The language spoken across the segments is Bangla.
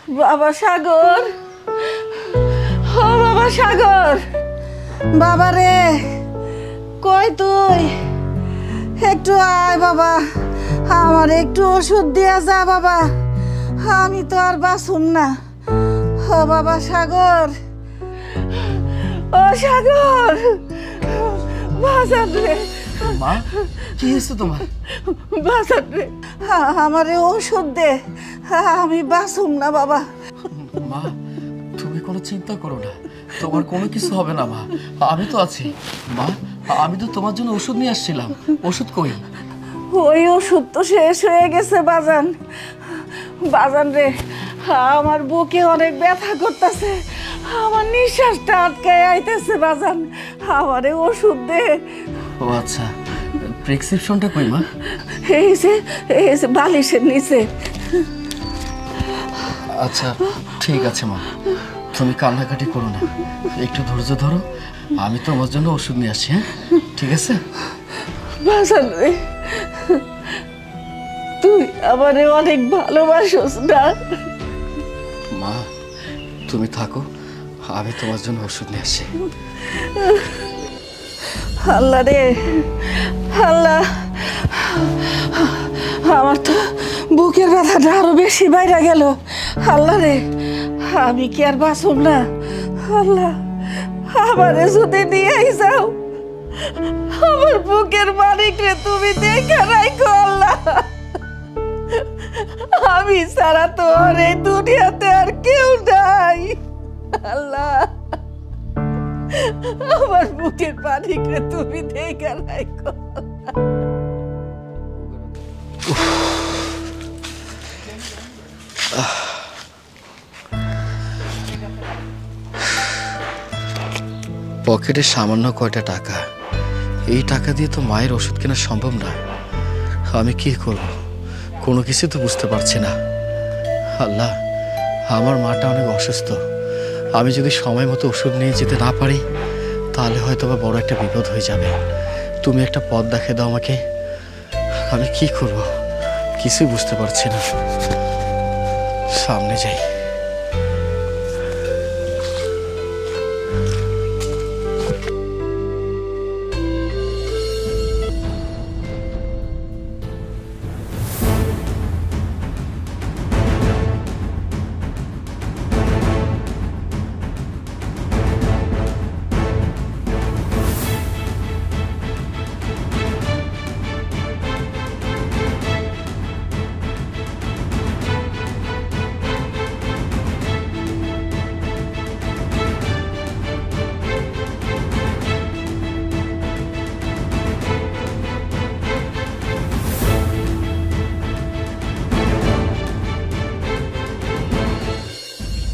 বাবা সাগর, ও বাবা সাগর, বাবা রে কই তুই? একটু আয় বাবা, আমার একটু ওষুধ দিয়া যা বাবা, আমি তো আর বাঁচুম না। ও বাবা সাগর, ও সাগর, বাঁচান রে। মা, কি হয়েছে তোমার? বাঁচান রে, আমারে ওষুধ দে, আমি বাঁচুম না বাবা। মা, তুমি কোনো চিন্তা করো না, তোমার কোনো কিছু হবে না মা, আমি তো আছি। মা, আমি তো তোমার জন্য ওষুধ নিয়ে আসছিলাম, ওষুধ কই? ওই ওষুধ তো শেষ হয়ে গেছে বাজান। বাজান রে, আমার বুকে অনেক ব্যথা করতেছে, আমার নিঃশ্বাসটা আটকায় আইতেছে বাজান, আমারে ওষুধ দে। ও আচ্ছা, প্রেসক্রিপশনটা কই মা? এই যে বালিশের নিচে। আচ্ছা ঠিক আছে মা, তুমি কান্নাকাটি করো না, একটু ধৈর্য ধরো, আমি তোমার জন্য ওষুধ নিয়ে আসছি। হ্যাঁ ঠিক আছে? বাজান রে, তুই আমারে অনেক ভালোবাসিস না? মা তুমি থাকো, আমি তোমার জন্য ওষুধ নিয়ে আসছি। আল্লাহ রে আল্লাহ, আমার তো বুকের ব্যথাটা আরো বেশি বাইরে গেল। আল্লাহ রে, আমি কি আর বাঁচব না? আল্লাহ, আমারে যদি নিয়েই যাও, আমার বুকের মালিক রে তুমি দেখে রাখো আল্লাহ, আমি ছাড়া তো আর এই দুনিয়াতে আর কেউ নাই। আল্লাহ, আমার বুকের মালিক রে তুমি দেখে রাখো। পকেটে সামান্য কয়টা টাকা, এই টাকা দিয়ে তো মায়ের ওষুধ কেনা সম্ভব না। আমি কি করব, কোনো কিছু তো বুঝতে পারছি না। আল্লাহ, আমার মাটা অনেক অসুস্থ, আমি যদি সময় মতো ওষুধ নিয়ে যেতে না পারি তাহলে হয়তো বা বড় একটা বিপদ হয়ে যাবে। তুমি একটা পথ দেখিয়ে দাও আমাকে, আমি কি করব কিছুই বুঝতে পারছি না। সামনে যাই।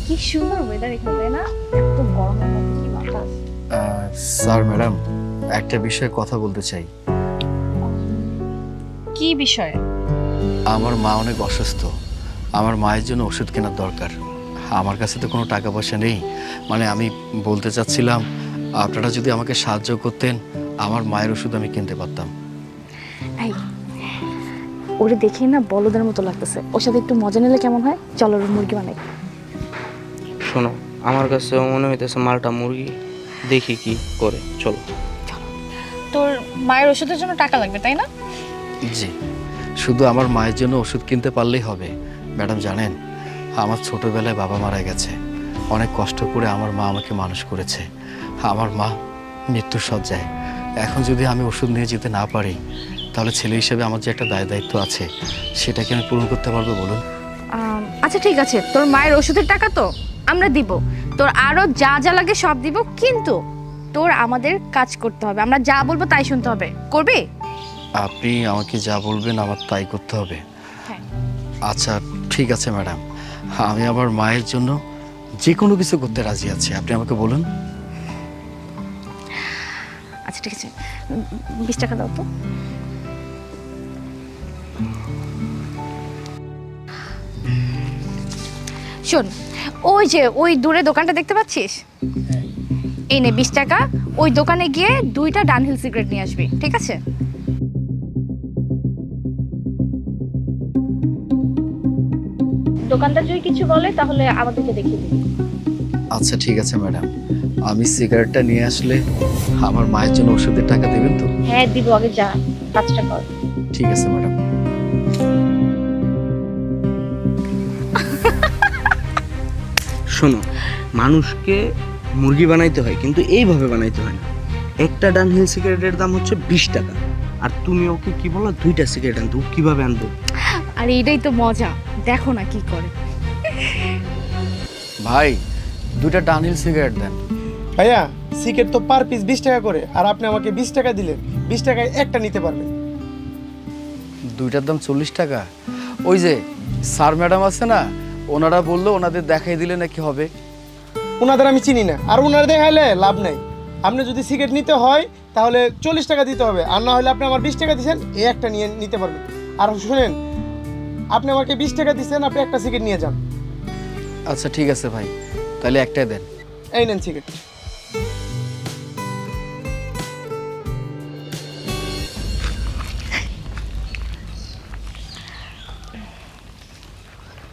কি সুন্দর ওয়েদার এখানে, না? এত গরমের মধ্যে কি বাতাস। স্যার ম্যাডাম, একটা বিষয়ে কথা বলতে চাই। কি বিষয়ে? আমার মা অনেক অসুস্থ, আমার মায়ের জন্য ওষুধ কেনার দরকার। আমার কাছে তো কোনো টাকা পয়সা নেই, মানে আমি বলতে চাচ্ছিলাম আপনারা যদি আমাকে সাহায্য করতেন, আমার মায়ের ওষুধ আমি কিনতে পারতাম। এই, ওরে দেখি না বলদের মতো লাগতেছে, ওর সাথে একটু মজা নিলে কেমন হয়? চলো মুরগি বানাই। শোনো, আমার কাছে মনে হইতেছে মালটা মুরগি, দেখি কি করে। চলো। তোর মায়ের ওষুধের জন্য টাকা লাগবে তাই না? জি, শুধু আমার মায়ের জন্য ওষুধ কিনতে পারলেই হবে। ম্যাডাম জানেন, আমার ছোটবেলায় বাবা মারা গেছে, অনেক কষ্ট করে আমার মা আমাকে মানুষ করেছে। আমার মা মৃত্যুর শয্যায়, এখন যদি আমি ওষুধ নিয়ে যেতে না পারি তাহলে ছেলে হিসেবে আমার যে একটা দায়িত্ব আছে সেটাকে আমি পূরণ করতে পারবো বলুন? আচ্ছা ঠিক আছে, তোর মায়ের ওষুধের টাকা তো আমরা দিব, তোর আরো যা যা লাগে সব দিব, কিন্তু তোর আমাদের কাজ করতে হবে, আমরা যা বলবো তাই শুনতে হবে। করবি? আপনি আমাকে যা বলবেন আমার তাই করতে হবে? হ্যাঁ। আচ্ছা ঠিক আছে ম্যাডাম, আমি আমার মায়ের জন্য যে কোনো কিছু করতে রাজি আছি, আপনি আমাকে বলুন। আচ্ছা ঠিক আছে, 20 টাকা দাও তো। শোন, ওই যে ওই দূরে দোকানটা দেখতে পাচ্ছিস, এই নে 20 টাকা, ওই দোকানে গিয়ে 2টা ডানহিল সিগারেট নিয়ে আসবি, ঠিক আছে? দোকানদার যদি কিছু বলে তাহলে আমাদেরকে দেখিয়ে দিবি। আচ্ছা ঠিক আছে ম্যাডাম, আমি সিগারেটটা নিয়ে আসলে আমার মায়ের জন্য ওষুধের টাকা দেবেন তো? হ্যাঁ দিব, আগে যা কাজটা কর। ঠিক আছে ম্যাডাম। শোনো, মানুষকে মুরগি বানাইতে হয় কিন্তু এইভাবে বানাইতে হয় না। একটা ডানহিল সিগারেটের দাম হচ্ছে 20 টাকা, আর তুমি ওকে কি বলো 2টা সিগারেট আনতে, ও কিভাবে আনবো? আর এটাই তো মজা, দেখো না কি করে। ভাই 2টা ডানহিল সিগারেট দেন। ভাইয়া সিগারেট তো পার পিস 20 টাকা করে, আর আপনি আমাকে 20 টাকা দিলেন, 20 টাকায় একটা নিতে পারবেন। 2টার দাম 40 টাকা। ওই যে স্যার ম্যাডাম আছে না, ওনারা বললো ওনাদের দেখাই দিলে নাকি হবে। ওনাদের আমি চিনি না, আর ওনারা দেখাইলে লাভ নাই। আপনি যদি সিগারেট নিতে হয় তাহলে 40 টাকা দিতে হবে, আর না হলে আপনি আমার 20 টাকা দিয়েছেন, এই একটা নিয়ে নিতে পারবেন। আর শুনেন, আপনি আমাকে 20 টাকা দিয়েছেন, আপনি একটা সিগারেট নিয়ে যান। আচ্ছা ঠিক আছে ভাই, তাহলে একটাই দেন। এই নেন সিগারেট।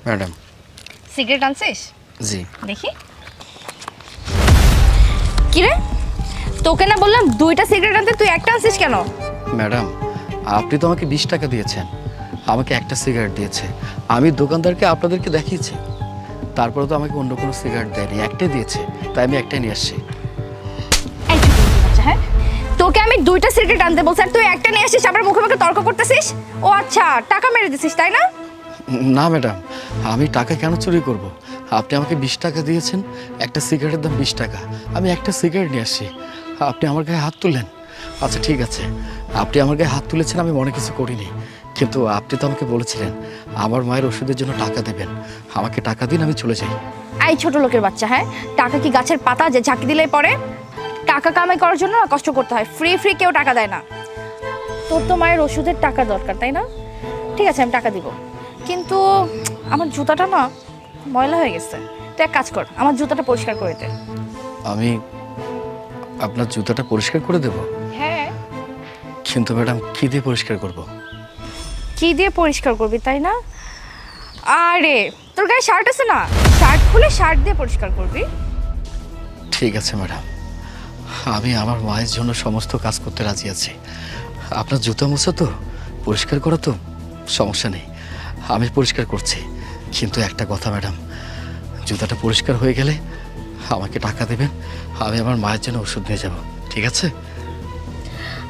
ম্যাডাম। সিগারেট আনছিস? জি। দেখি। কিরে, তোকে না বললাম 2টা সিগারেট আনতে, তুই একটা আনছিস কেন? ম্যাডাম, আপনি তো আমাকে 20 টাকা দিয়েছেন, আমাকে একটা সিগারেট দিয়েছে। আমি দোকানদারকে আপনাদেরকে দেখিয়েছি, তারপরে তো আমাকে অন্য কোনো সিগারেট দেয়নি, একটাই দিয়েছে, তাই আমি একটাই নিয়ে আসছি। এই চুপ করে বাচ্চা, হ্যাঁ? তোকে আমি 2টা সিগারেট আনতে বলছি আর তুই একটা নিয়ে আসিস, আবার মুখে মুখে তর্ক করতেছিস। ও আচ্ছা, টাকা মেরে দিছিস তাই না? না ম্যাডাম, আমি টাকা কেন চুরি করব? আপনি আমাকে 20 টাকা দিয়েছেন, একটা সিগারেটের দাম 20 টাকা, আমি একটা সিগারেট নিয়ে আসছি, আপনি আমার গায়ে হাত তুললেন। আচ্ছা ঠিক আছে, আপনি আমার গায়ে হাত তুলেছেন, আমি মনে কিছু করিনি, কিন্তু আপনি তো আমাকে বলেছিলেন আমার মায়ের ওষুধের জন্য টাকা দেবেন, আমাকে টাকা দিন, আমি চলে যাই। এই ছোট লোকের বাচ্চা, হ্যাঁ? টাকা কি গাছের পাতা যে ঝাঁকি দিলেই পড়ে? টাকা কামাই করার জন্য না কষ্ট করতে হয়, ফ্রি ফ্রি কেউ টাকা দেয় না। তোর তো মায়ের ওষুধের টাকা দরকার তাই না? ঠিক আছে, আমি টাকা দিব, কিন্তু আমার জুতাটা না ময়লা হয়ে গেছে। তুই এক কাজ কর, আমার জুতাটা পরিষ্কার করে দে। আমি আপনার জুতাটা পরিষ্কার করে দেব? হ্যাঁ। কিন্তু ম্যাডাম, কি দিয়ে পরিষ্কার করব? কি দিয়ে পরিষ্কার করবি তাই না? আরে তোর গায়ে শার্ট আছে না, শার্ট খুলে শার্ট দিয়ে পরিষ্কার করবি। ঠিক আছে ম্যাডাম, আমি আমার মায়ের জন্য সমস্ত কাজ করতে রাজি আছি। আপনার জুতা মোছা তো, পরিষ্কার করা তো সমস্যা নেই, আমি পরিষ্কার করছি। কিন্তু একটা কথা ম্যাডাম, জুতাটা পরিষ্কার হয়ে গেলে আমাকে টাকা দেবেন, আমি আমার মায়ের জন্য ওষুধ নিয়ে যাব, ঠিক আছে?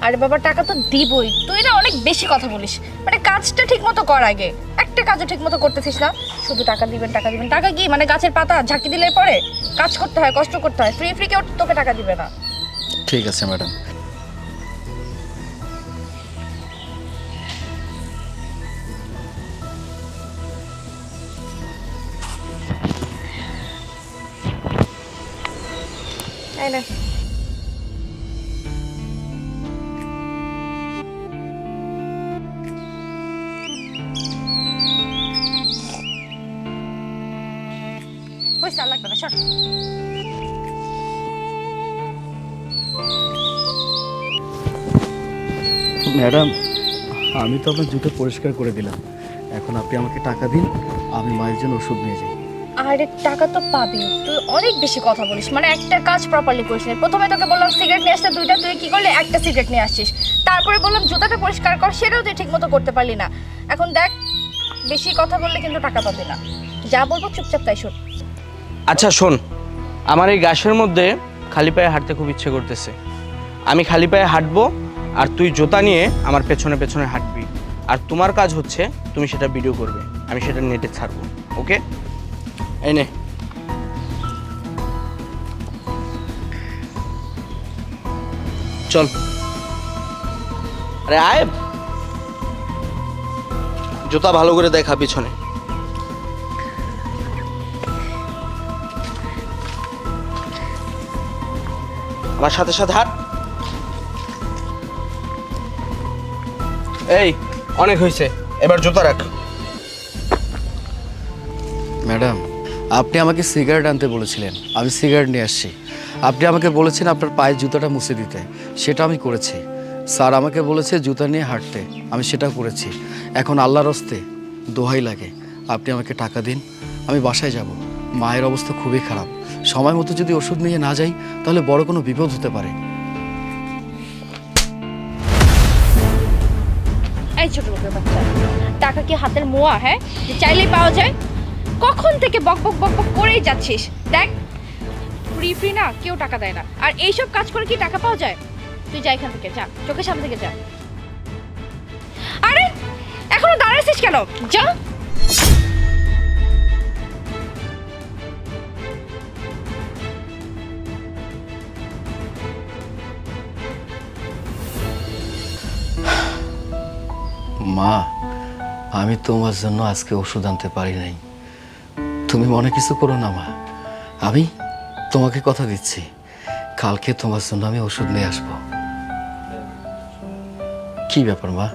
আরে বাবা, টাকা তো দিবই, তুই না অনেক বেশি কথা বলিস। মানে কাজটা ঠিক মতো কর আগে, একটা কাজও ঠিক মতো করতেছিস না, শুধু টাকা দিবেন টাকা দিবেন। টাকা কি মানে গাছের পাতা ঝাঁকি দিলে পরে? কাজ করতে হয়, কষ্ট করতে হয়, ফ্রি ফ্রি কেউ তোকে টাকা দিবে না। ঠিক আছে ম্যাডাম। এই নে। পয়সা লাগবে না, সর। ম্যাডাম, আমি তো আপনার জুতো পরিষ্কার করে দিলাম, এখন আপনি আমাকে টাকা দিন, আমি মায়ের জন্য ওষুধ নিয়ে যাই। আরে টাকা তো পাবি, তুই অনেক বেশি কথা বলিস, মানে একটা কাজ প্রপারলি করিস না। প্রথমে তোকে বললাম সিগারেট নিয়ে আসতে 2টা, তুই কি করলি? একটা সিগারেট নিয়ে আসছিস। তারপরে বললাম জুতাটা পরিষ্কার কর, সেটাও তুই ঠিক মতো করতে পারলি না। এখন দেখ, বেশি কথা বললে কিন্তু টাকা পাবি না, যা বলবো চুপচাপ তাই শোন। আচ্ছা শোন, আমার এই গাছের মধ্যে খালি পায়ে হাঁটতে খুব ইচ্ছে করতেছে, আমি খালি পায়ে হাঁটবো, আর তুই জুতা নিয়ে আমার পেছনে পেছনে হাঁটবি। আর তোমার কাজ হচ্ছে তুমি সেটা ভিডিও করবে, আমি সেটা নেটে ছাড়বো, ওকে? এই নে। চল, আরে আয়, জুতা ভালো করে দেখা পিছনে। আমার সাথে সাথে হাঁট। এই অনেক হয়েছে, এবার জুতা রাখ। ম্যাডাম, আপনি আমাকে সিগারেট আনতে বলেছিলেন, আমি সিগারেট নিয়ে আসছি। আপনি আমাকে বলেছেন আপনার পায়ের জুতাটা মুছে দিতে, সেটা আমি করেছি। স্যার আমাকে বলেছে জুতা নিয়ে হাঁটতে, আমি সেটা করেছি। এখন আল্লাহর হস্তে দোহাই লাগে, আপনি আমাকে টাকা দিন, আমি বাসায় যাব। মায়ের অবস্থা খুবই খারাপ, সময় মতো যদি ওষুধ নিয়ে না যাই তাহলে বড় কোনো বিপদ হতে পারে। এই ছোট লোকের বাচ্চা, টাকা কি হাতের মোয়া? হ্যাঁ, যে চাইলেই পাওয়া যায়? কখন থেকে বক বক বক বক করেই যাচ্ছিস? দেখ, ফ্রি ফ্রি না কেউ টাকা দেয় না, আর এইসব কাজ করে কি টাকা পাওয়া যায়? তুই যা এখান থেকে, যা, চোখের সামনে থেকে যা। আরে এখনো দাঁড়াইছিস কেন? যা। মা, আমি তোমার জন্য আজকে ওষুধ আনতে পারি নাই, তুমি মনে কিছু করো না মা। আমি তোমাকে কথা দিচ্ছি, কালকে তোমার জন্য আমি ওষুধ নিয়ে আসবো। কি ব্যাপার মা,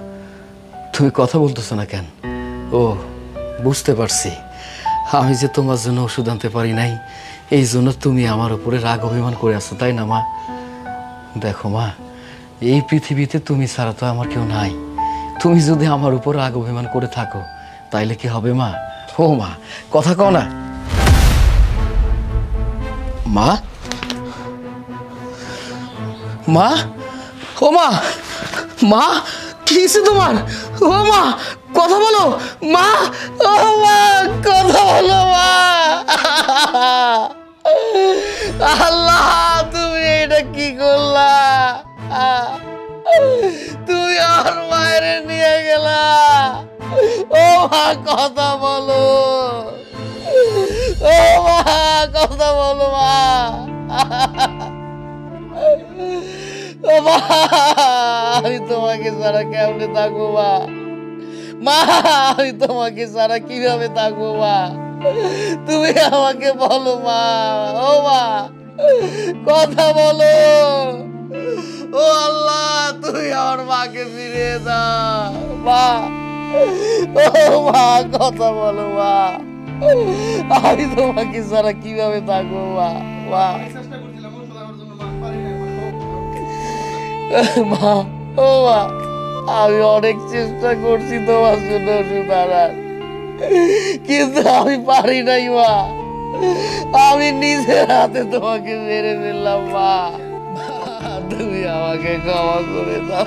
তুমি কথা বলতেছো না কেন? ও, বুঝতে পারছি, আমি যে তোমার জন্য ওষুধ আনতে পারি নাই এই জন্য তুমি আমার উপরে রাগ অভিমান করে আছো, তাই না মা? দেখো মা, এই পৃথিবীতে তুমি ছাড়া তো আমার কেউ নাই। তুমি যদি আমার উপর রাগ অভিমান করে থাকো তাইলে কি হবে মা? ও মা, কথা কও না। মা, মা, ও মা, মা, কি হয়েছে তোমার? ও মা, কথা বলো মা, ও মা, কথা বলো মা। আল্লাহ, তুমি এটা কি করলা? তুমি আর মায়ের নিয়ে গেলা। ও মা, কথা বলো, ও মা, কথা বলো মা। ও মা, আমি তোমাকে ছাড়া কেমনে থাকবো মা? মা, আমি তোমাকে ছাড়া কিভাবে থাকবো মা? তুমি আমাকে বলো মা। ও মা, কথা বলো। ও আল্লাহ, তুমি আমার মাকে ফিরিয়ে দাও মা। ও মা, কথা বলো মা। আমি তোমাকে ছাড়া কিভাবে থাকবো মা? মা, মা, ও মা, আমি অনেক চেষ্টা করছি তোমার জন্য ওষুধ আনার, কিন্তু আমি পারি নাই মা। আমি নিজের হাতে তোমাকে মেরে ফেললাম মা। তুমি আমাকে ক্ষমা করে দাও।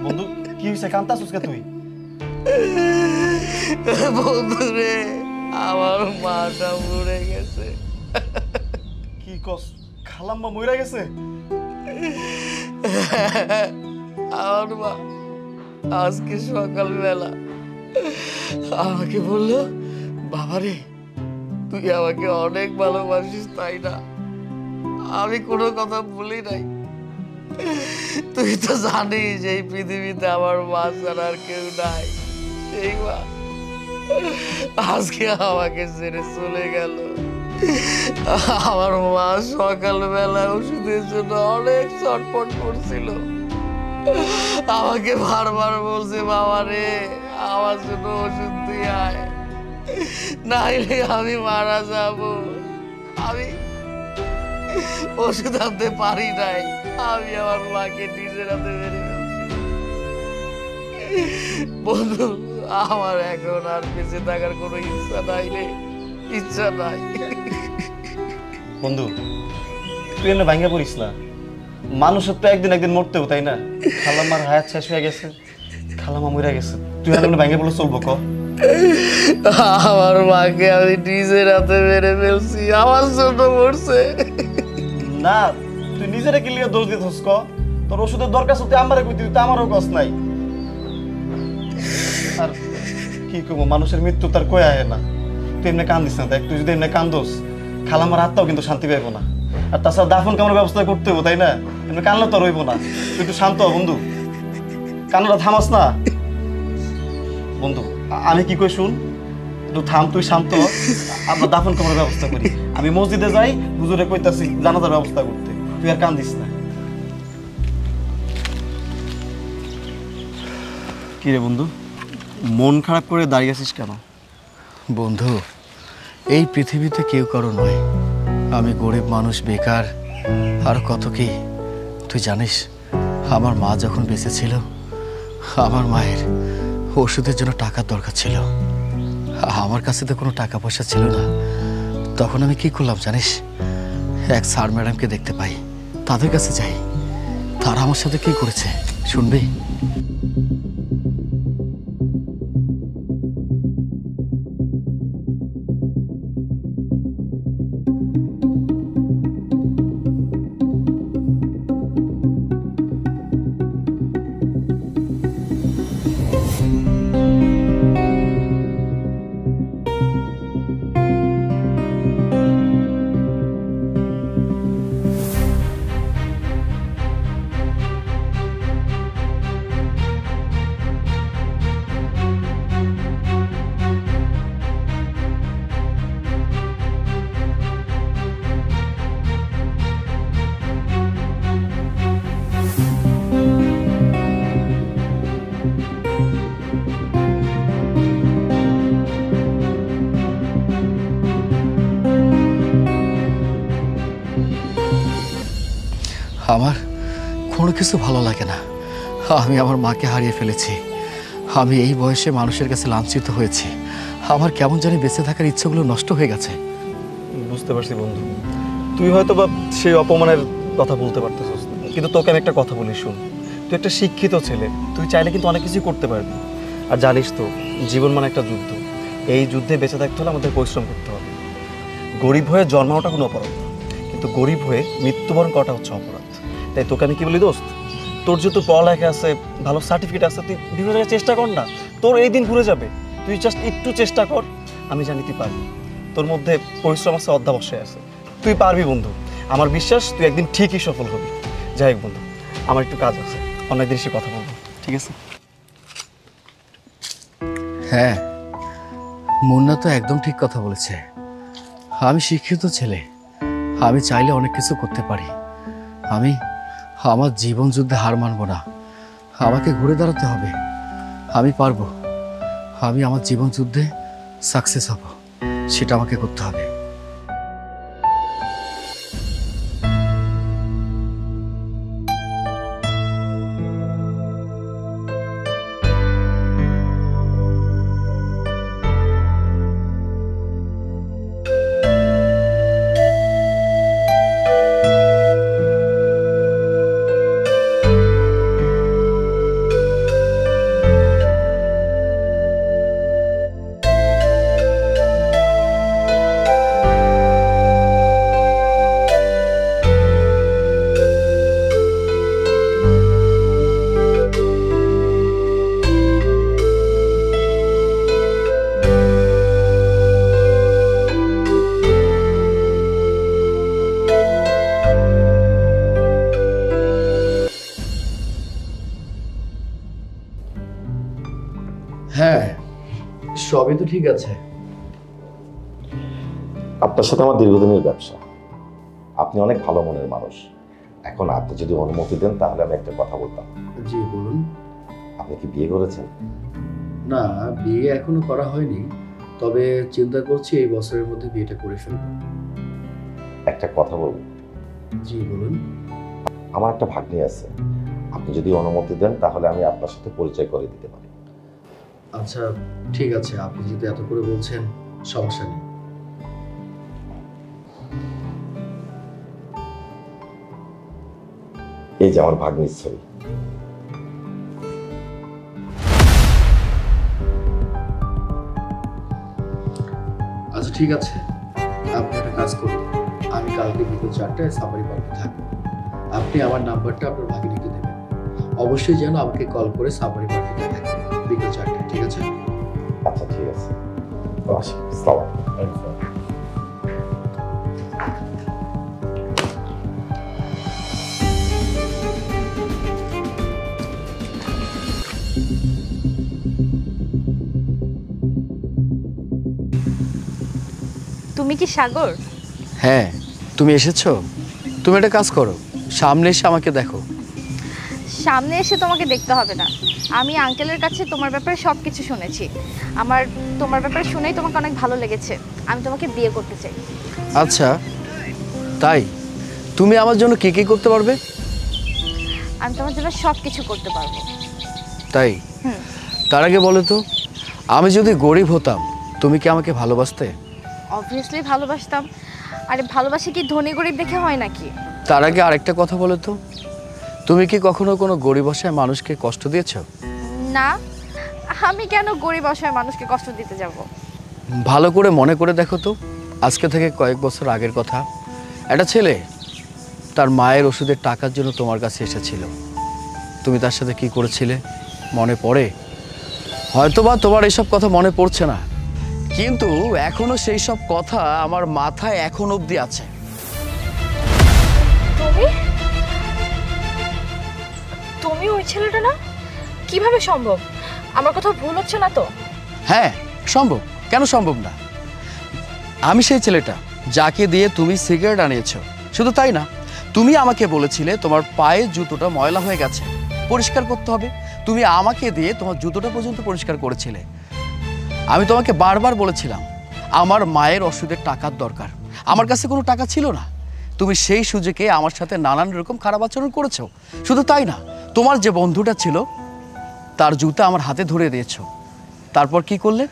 বন্ধু, কি হয়েছে? কান্তাছিস কে তুই? বন্ধু রে, আমার মাটা মরে গেছে। কি কস? খালাম্মা মইরা গেছে? আমার মা আজকে সকালবেলা আমাকে বললো, বাবারে তুই আমাকে অনেক ভালোবাসিস তাই না? আমি কোনো কথা বলি নাই। তুই তো জানিস এই পৃথিবীতে আমার মা ছাড়া আর কেউ নাই। সেই মা আজকে আমাকে ছেড়ে চলে গেল। আমার মা সকালবেলা ওষুধের জন্য অনেক ছটফট করছিল, আমাকে বারবার বলছে, বাবা রে আমার জন্য ওষুধ দিয়ে আয়, নাইলে আমি মারা যাব। আমি ওষুধ আনতে পারি নাই, আমি আমার মাকে নিজের হাতে মেরে ফেলছি। বন্ধু, আমার এখন আর বেঁচে থাকার কোনো ইচ্ছা নাই রে, ইচ্ছা নাই। বন্ধু, তুই এমনি ভাঙ্গা পড়িস না। মানুষের তো একদিন একদিন মরতেও, তাই না? খালাম্মার হায়াত শেষ হয়ে গেছে, খালাম্মা মরে গেছে, তুই আর এমনি ভাঙ্গা পড়লে চলবো? ক, আমার মাকে আমি নিজের হাতে মেরে ফেলছি, আমার জন্য মরছে। না, তুই নিজেরা কি লিয়ে দোষ দিতেছিস? ক, তোর ওষুধের দরকার তুই আমারে কইতি, তুই তো আমারও কস নাই। আর কি করবো, মানুষের মৃত্যু তার কয়ে আয় না। তুই এমনি কান্দিস না, দেখ তুই যদি এমনি কান্দোস খালাম্মার আত্মাও কিন্তু শান্তি পাইবো না। আর তাছাড়া দাফন কামড়ের ব্যবস্থা করতে হবো, তাই না? এমনি কানলে তো রইবো না। তুই একটু শান্ত হ বন্ধু, কান্নাটা থামাস না। বন্ধু, আমি কি কই শুন, একটু থাম, তুই শান্ত হ। আমরা দাফন কামড়ের ব্যবস্থা করি। আমি মসজিদে যাই, হুজুরে কইতাছি জানাজার ব্যবস্থা করতে, তুই আর কান্দিস না। কি রে বন্ধু, মন খারাপ করে দাঁড়িয়ে আছিস কেন? বন্ধু, এই পৃথিবীতে কেউ কারো নয়, আমি গরিব মানুষ, বেকার, আর কত কি। তুই জানিস আমার মা যখন বেঁচে ছিল আমার মায়ের ওষুধের জন্য টাকার দরকার ছিল। আমার কাছে তো কোনো টাকা পয়সা ছিল না। তখন আমি কি করলাম জানিস? এক স্যার ম্যাডামকে দেখতে পাই, তাদের কাছে যাই। তারা আমার সাথে কি করেছে শুনবি? আমার কোনো কিছু ভালো লাগে না। আমি আমার মাকে হারিয়ে ফেলেছি। আমি এই বয়সে মানুষের কাছে লাঞ্ছিত হয়েছি। আমার কেমন জানি বেঁচে থাকার ইচ্ছেগুলো নষ্ট হয়ে গেছে। বুঝতে পারছি বন্ধু, তুই হয়তো বা সেই অপমানের কথা বলতে পারতেছিস না, কিন্তু তোকে আমি একটা কথা বলি শুন। তুই একটা শিক্ষিত ছেলে, তুই চাইলে কিন্তু অনেক কিছুই করতে পারবি। আর জানিস তো, জীবন মানে একটা যুদ্ধ। এই যুদ্ধে বেঁচে থাকতে হলে আমাদের পরিশ্রম করতে হবে। গরিব হয়ে জন্মানোটা কোনো অপরাধ না, কিন্তু গরিব হয়ে মৃত্যুবরণ করাটা হচ্ছে অপরাধ। তাই তোকে আমি কি বলি দোস্ত, তোর যেহেতু পড়ালেখা আছে, ভালো সার্টিফিকেট আছে, তুই বিভিন্ন জায়গায় চেষ্টা কর না। তোর এই দিন ঘুরে যাবে, তুই জাস্ট একটু চেষ্টা কর। আমি জানি তুই পারবি, তোর মধ্যে পরিশ্রম আছে, অধ্যাবসায় আছে, তুই পারবি বন্ধু। আমার বিশ্বাস তুই একদিন ঠিকই সফল হবি। যাই হোক বন্ধু, আমার একটু কাজ আছে, অনেকদিন এসে কথা বলবো, ঠিক আছে? হ্যাঁ, মুন্না তো একদম ঠিক কথা বলেছে। আমি শিক্ষিত ছেলে, আমি চাইলে অনেক কিছু করতে পারি। আমি আমার জীবন যুদ্ধে হার মানব না। আমাকে ঘুরে দাঁড়াতে হবে। আমি পারবো। আমি আমার জীবন যুদ্ধে সাকসেস হব, সেটা আমাকে করতে হবে। হ্যাঁ, সবই তো ঠিক আছে। আপনার সাথে আমার দীর্ঘদিনের ব্যবসা, আপনি অনেক ভালো মনের মানুষ। এখন আপনি যদি অনুমতি দেন তাহলে আমি একটা কথা বলতাম। জি বলুন। আপনি কি বিয়ে করেছেন? না, বিয়ে এখনো করা হয়নি, তবে চিন্তা করছি এই বছরের মধ্যে বিয়েটা করে ফেলব। একটা কথা বলবো? জি বলুন। আমার একটা ভাগ্নি আছে, আপনি যদি অনুমতি দেন তাহলে আমি আপনার সাথে পরিচয় করে দিতে পারি। আচ্ছা ঠিক আছে, আপনি যদি এত করে বলছেন, সমস্যা নেই। এই যে আমার ভাগ্নির ছবি। আচ্ছা ঠিক আছে, আপনি একটা কাজ করুন। আমি কালকে বিকেল 4টায় সাফারি পার্কে থাকবো। আপনি আমার নাম্বারটা আপনার ভাগিনীকে দেবেন। অবশ্যই যেন আমাকে কল করে সাফারি পার্কে দেখা করেন বিকেল 4টায়, ঠিক আছে? আচ্ছা ঠিক আছে, আসি। আসসালামু আলাইকুম। তুমি কি সাগর? হ্যাঁ, তুমি এসেছো। তুমি একটা কাজ করো, সামনে এসে আমাকে দেখো। সামনে এসে তোমাকে দেখতে হবে না, আমি আঙ্কেলের কাছে তোমার ব্যাপারে সব কিছু শুনেছি। আমার তোমার ব্যাপারে শুনেই তোমাকে অনেক ভালো লেগেছে। আমি তোমাকে বিয়ে করতে চাই। আচ্ছা তাই? তুমি আমার জন্য কি কি করতে পারবে? আমি তোমার জন্য সব কিছু করতে পারবো। তাই? হুম। তার আগে বলো তো, আমি যদি গরিব হতাম তুমি কি আমাকে ভালোবাসতে? অবভিয়াসলি ভালোবাসতাম। আরে ভালোবাসা কি ধনী গরিব দেখে হয় নাকি? তার আগে আরেকটা কথা বলো তো, তুমি কি কখনো কোনো গরিব অসহায় মানুষকে কষ্ট দিয়েছো? না, আমি কেন গরিব অসহায় মানুষকে কষ্ট দিতে যাব? ভালো করে মনে করে দেখো তো, আজকে থেকে কয়েক বছর আগের কথা। একটা ছেলে তার মায়ের ওষুধের টাকার জন্য তোমার কাছে এসেছিল। তুমি তার সাথে কি করেছিলে মনে পড়ে? হয়তোবা তোমার এইসব কথা মনে পড়ছে না, কিন্তু এখনো সেই সব কথা আমার মাথায় এখন অবধি আছে। তুমি ওই ছেলেটা না? কিভাবে সম্ভব? আমার কথা ভুল হচ্ছে না তো? হ্যাঁ সম্ভব, কেন সম্ভব না? আমি সেই ছেলেটা যাকে দিয়ে তুমি সিগারেট আনিয়েছো। শুধু তাই না, তুমি আমাকে বলেছিলে তোমার পায়ের জুতোটা ময়লা হয়ে গেছে, পরিষ্কার করতে হবে। তুমি আমাকে দিয়ে তোমার জুতোটা পর্যন্ত পরিষ্কার করেছিলে। আমি তোমাকে বারবার বলেছিলাম আমার মায়ের ওষুধের টাকার দরকার, আমার কাছে কোনো টাকা ছিল না। তুমি সেই সুযোগে আমার সাথে নানান রকম খারাপ আচরণ করেছো। শুধু তাই না, তোমার যে বন্ধুটা ছিল তার জুতা আমার হাতে ধরে দিয়েছো। তারপর কি করলে?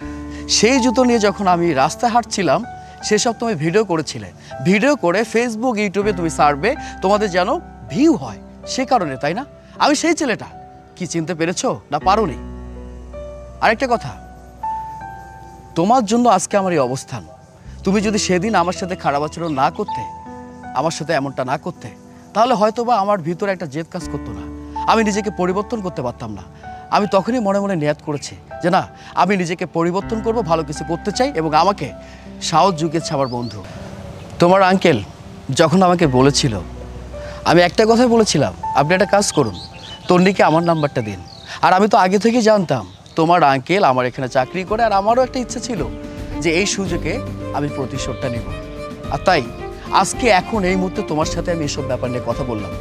সেই জুতো নিয়ে যখন আমি রাস্তায় হাঁটছিলাম সেসব তুমি ভিডিও করেছিলে। ভিডিও করে ফেসবুক ইউটিউবে তুমি ছাড়বে, তোমাদের যেন ভিউ হয়, সে কারণে, তাই না? আমি সেই ছেলেটা। কি চিনতে পেরেছো না পারোনি? আরেকটা কথা, তোমার জন্য আজকে আমার এই অবস্থান। তুমি যদি সেদিন আমার সাথে খারাপ আচরণ না করতে, আমার সাথে এমনটা না করতে, তাহলে হয়তোবা আমার ভিতরে একটা জেদ কাজ করতো না, আমি নিজেকে পরিবর্তন করতে পারতাম না। আমি তখনই মনে মনে নিয়ত করেছি যে না, আমি নিজেকে পরিবর্তন করব, ভালো কিছু করতে চাই, এবং আমাকে সাহস জুগিয়েছে আমার বন্ধু। তোমার আঙ্কেল যখন আমাকে বলেছিল, আমি একটা কথাই বলেছিলাম, আপনি একটা কাজ করুন, তন্নিকে আমার নাম্বারটা দিন। আর আমি তো আগে থেকেই জানতাম তোমার আঙ্কেল আমার এখানে চাকরি করে, আর আমারও একটা ইচ্ছা ছিল যে এই সুযোগে আমি প্রতিশোধটা নিব। আর তাই আজকে এখন এই মুহূর্তে তোমার সাথে আমি এসব ব্যাপার নিয়ে কথা বললাম।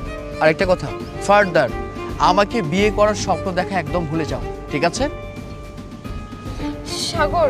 আর একটা কথা, ফার্দার আমাকে বিয়ে করার স্বপ্ন দেখা একদম ভুলে যাও, ঠিক আছে? সাগর,